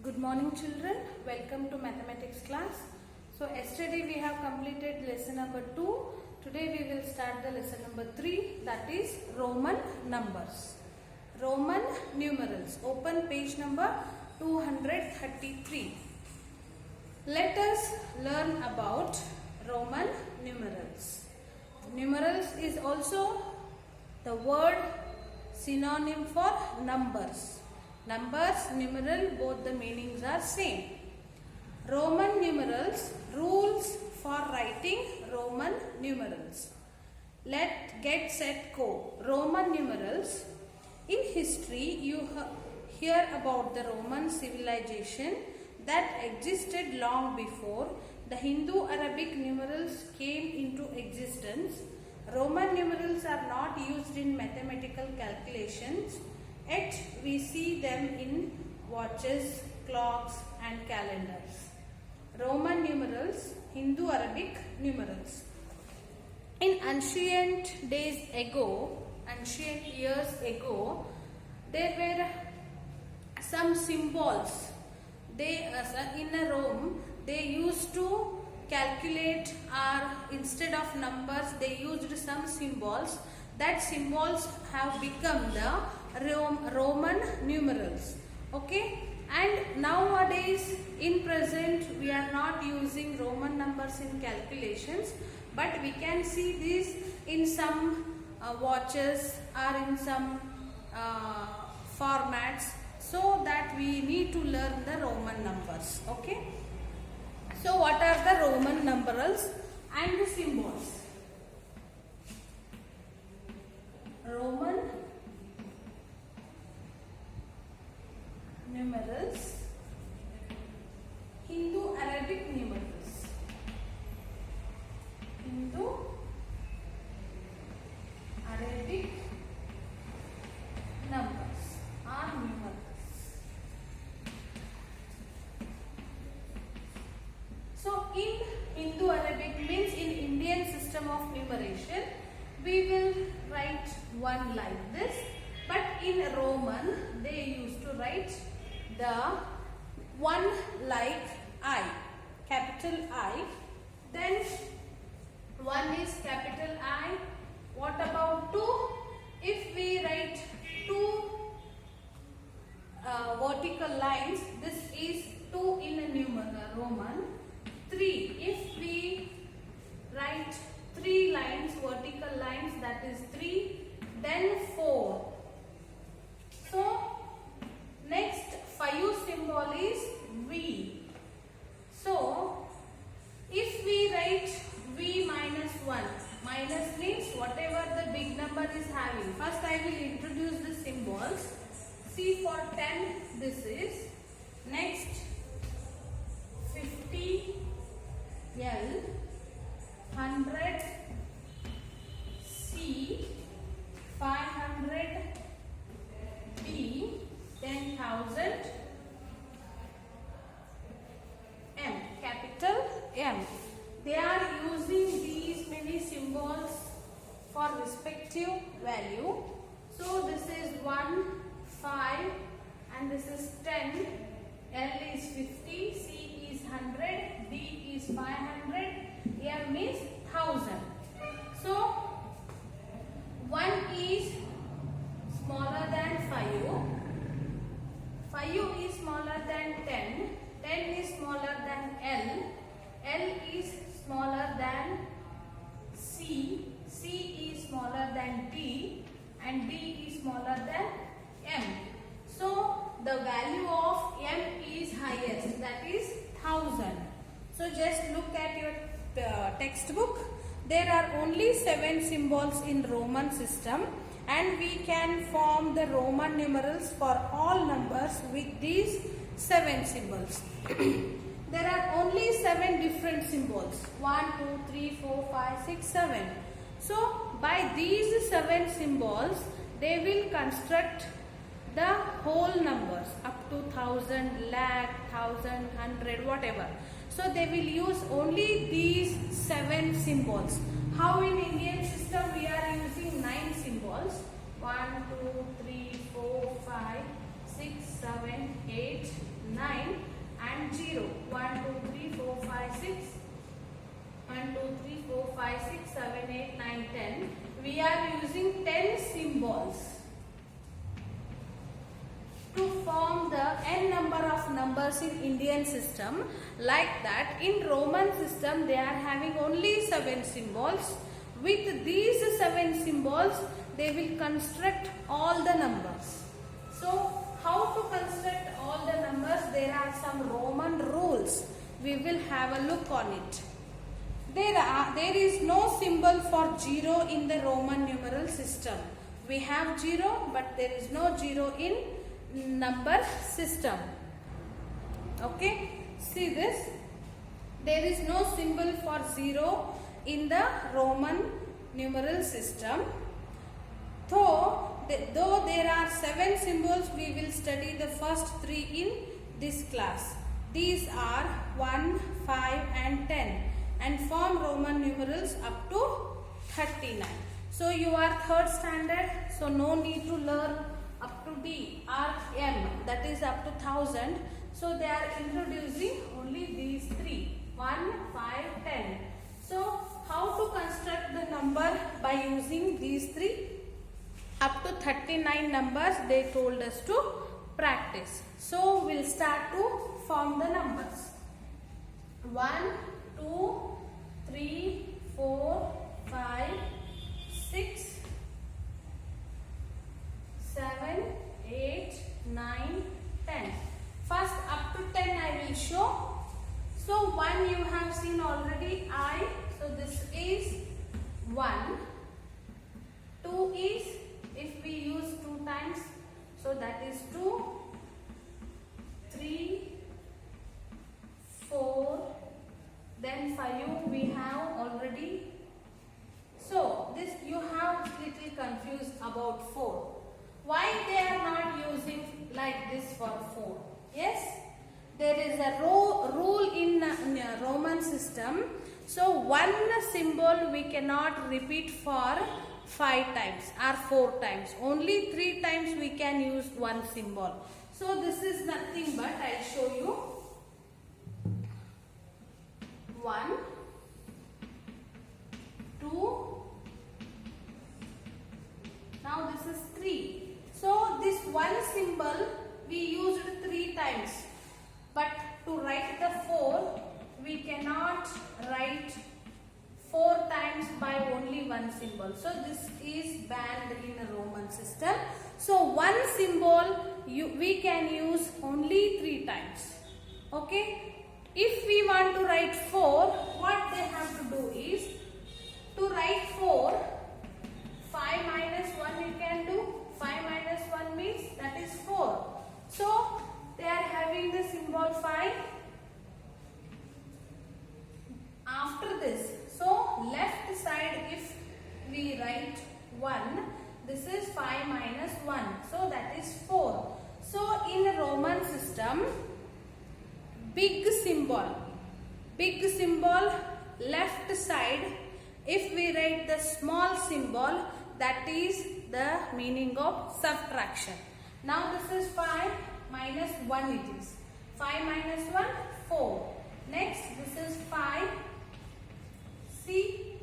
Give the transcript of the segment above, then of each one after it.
Good morning children, welcome to mathematics class. So yesterday we have completed lesson number 2. Today we will start the lesson number 3, that is Roman numbers. Roman numerals. Open page number 233. Let us learn about Roman numerals. Numerals is also the word synonym for numbers. Numbers, numeral, both the meanings are same. Roman numerals, rules for writing Roman numerals. Let, get, set, go. Roman numerals. In history, you hear about the Roman civilization that existed long before the Hindu-Arabic numerals came into existence. Roman numerals are not used in mathematical calculations. Yet we see them in watches, clocks and calendars. Roman numerals, Hindu-Arabic numerals. In ancient years ago, there were some symbols. In Rome, they used to calculate, or instead of numbers, they used some symbols. That symbols have become the Roman numerals. Okay, and nowadays in present we are not using Roman numbers in calculations, but we can see this in some watches or in some formats, so that we need to learn the Roman numbers. Okay, so what are the Roman numerals and the symbols? Roman numerals, Hindu-Arabic numerals. Hindu-Arabic numbers are numerals. So in Hindu-Arabic means in Indian system of numeration, we will write one like this, but in Roman they used to write the one like I, capital I, then one is capital I. What about 2? If we write 2 vertical lines, this is 2 in a Roman. 3, if we write 3 lines, vertical lines, that is 3, then 4. So next 5 symbol is V. So if we write V minus 1, minus means whatever the big number is having. First I will introduce the symbols. See, for 10 this is, next 50 L, 100 C, 500 B, 10,000 M, capital M. They are using these many symbols for respective value. So this is 1, 5 and this is 10, L is 50, C is 100, D is 500, M is 1000. So 1 is smaller than 5, 5 is smaller than 10, 10 is smaller than L, L is smaller than C, C is smaller than D and D is smaller than M. So the value of M is highest, that is 1000. So just look at your textbook. There are only 7 symbols in Roman system, and we can form the Roman numerals for all numbers with these 7 symbols. There are only 7 different symbols. 1, 2, 3, 4, 5, 6, 7. So by these 7 symbols, they will construct the whole numbers up to 1000, lakh, 1000, 100, whatever. So they will use only these 7 symbols. How in Indian system we are using 9 symbols. 1, 2, 3, 4, 5, 6, 6, 7, 8, 9 and 0. 1, 2, 3, 4, 5, 6. 1, 2, 3, 4, 5, 6, 7, 8, 9, 10. We are using 10 symbols to form the n number of numbers in Indian system. Like that, in Roman system they are having only 7 symbols. With these 7 symbols they will construct all the numbers. So how to construct all the numbers? There are some Roman rules. We will have a look on it. There is no symbol for 0 in the Roman numeral system. We have 0, but there is no 0 in number system. Okay, see this. There is no symbol for 0 in the Roman numeral system. Though there are 7 symbols, we will study the first 3 in this class. These are 1, 5 and 10 and form Roman numerals up to 39. So you are 3rd standard, so no need to learn up to D or M, that is up to 1000. So they are introducing only these 3, 1, 5, 10. So how to construct the number by using these 3? Up to 39 numbers they told us to practice. So we'll start to form the numbers. 1, 2, 3, 4, 5, 6, 7, 8, 9, 10. First up to 10 I will show. So 1 you have seen already, I. So this is 1. 2 is, if we use 2 times, so that is 2. 3, 4, then 5 we have already. So this you have little confused about 4. Why they are not using like this for 4? Yes, there is a rule in Roman system. So one symbol we cannot repeat for 5 times or 4 times. Only 3 times we can use one symbol. So this is nothing but, I'll show you. 1, 2, now this is 3. So this one symbol we used 3 times, but to write the 4 we cannot write 4 times by only one symbol. So this is banned in a Roman system. So one symbol we can use only 3 times. Okay. If we want to write 4, what they have to do is, to write 4, 5 minus 1 you can do. 5 minus 1 means that is 4. So they are having the symbol 5. After this, so left side if we write 1, this is 5 minus 1. So that is 4. So in a Roman system, big symbol left side, if we write the small symbol, that is the meaning of subtraction. Now this is 5 minus 1 it is. 5 minus 1, 4. Next this is 5. See,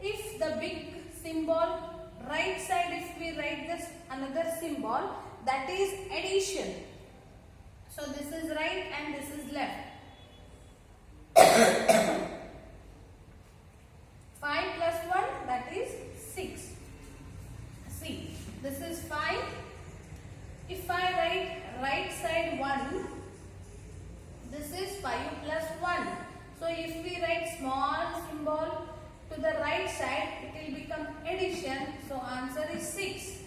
if the big symbol, right side if we write this another symbol, that is addition. So this is right and this is left. 5 plus 1, that is 6. See, this is 5. If I write right side 1, this is 5 plus 1. So if we write small symbol to the right side, it will become addition. So answer is 6.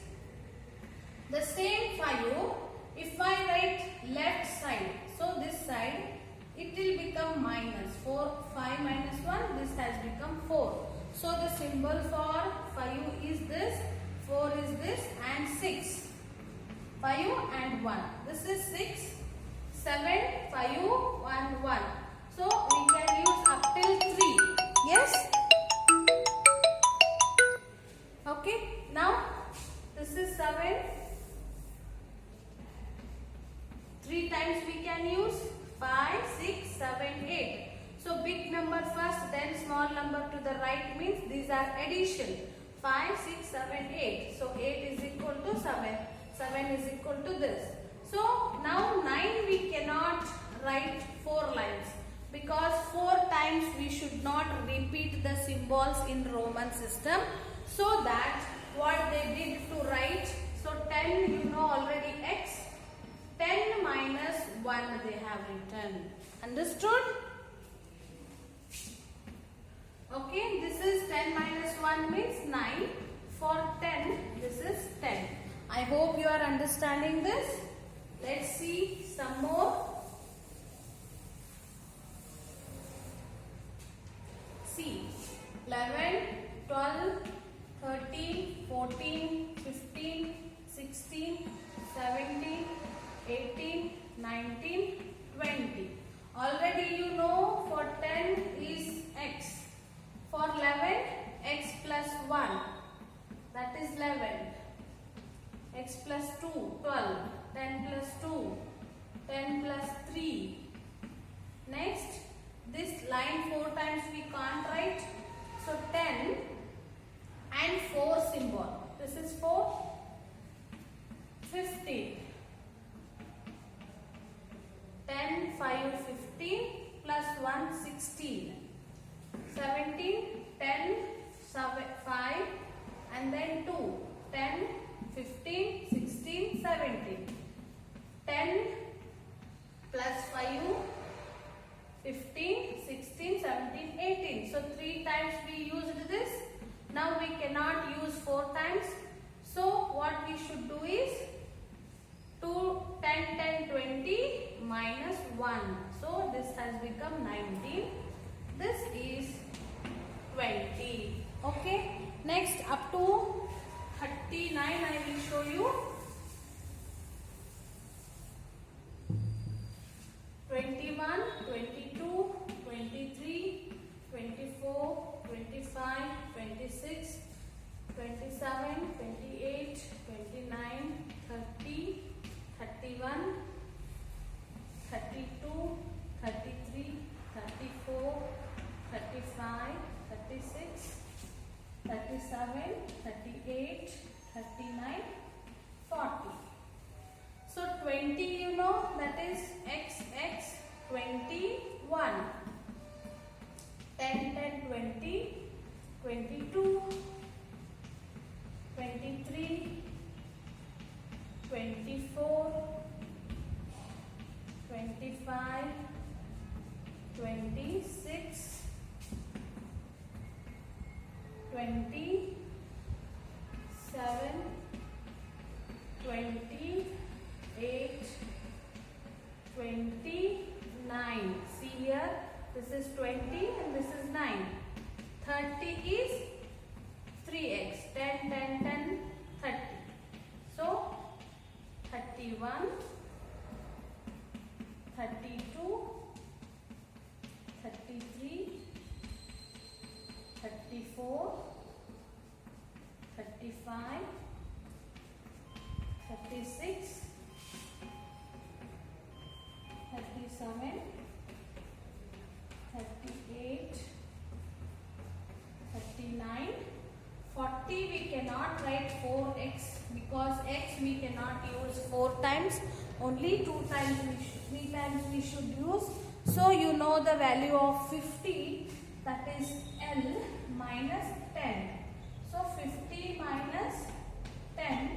The same 5, if I write left side, so this side, it will become minus. 5 minus 1, this has become 4. So the symbol for 5 is this, 4 is this and 6. 5 and 1. This is 6, 7, 5, 1, 1. So we can use up till 3. Yes? Okay. Now this is 7. we can use? 5, 6, 7, 8. So big number first, then small number to the right means these are addition. 5, 6, 7, 8. So 8 is equal to 7. 7 is equal to this. So now 9 we cannot write 4 lines because 4 times we should not repeat the symbols in Roman system. So that what they did to write, so 10 you know already x, 10 minus 1 they have written. Understood? Okay, this is 10 minus 1 means 9. For 10, this is 10. I hope you are understanding this. Let's see some more. See, 11, 12, 13, 14, 15, 16, 17, 18, 19, 20. Already you know for 10 is x. For 11, x plus 1. That is 11. X plus 2, 12. 10 plus 2, 10 plus 3. Next, this line 4 times we can't write. So 10 and 4 symbol. This is 4. 15. 10, 5, 15 plus 1, 16. 17, 10, 5 and then 2. 10, 15, 16, 17. 10 plus 5, 15, 16, 17, 18. So 3 times we used this. Now we cannot use 4 times. So what we should do is 2, 10, 10, 20 minus 1. So this has become 19. This is 20. Okay. Next up to 39 I will show you. 21, 22, 23, 24, 25, 26, 27, 28, 29, 30, 31, 32, 33, 34, 35, 36, 37, 38, 39, 40. So 20 you know that is XX 21. 10, 10, 20, 22, 23, 24, 25, 26, 27, 28, 29. See here, this is 20 and this is 9. 30 is 3x. 10, 10, 10, 30. So 31, 32, 33, 34, 35, 36, 37, 38, 39, 40 we cannot write 4x because x we cannot use 4 times, only 2 times, 3 times we should use. So you know the value of 50, that is L minus 10. So 50 minus 10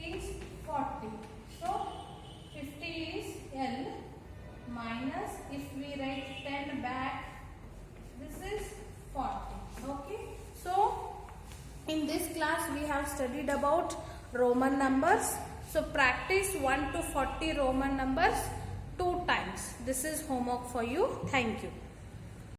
is 40. So 50 is L minus, if we write 10 back, this is 40. Okay. So in this class we have studied about Roman numbers. So practice 1 to 40 Roman numbers 2 times. This is homework for you. Thank you.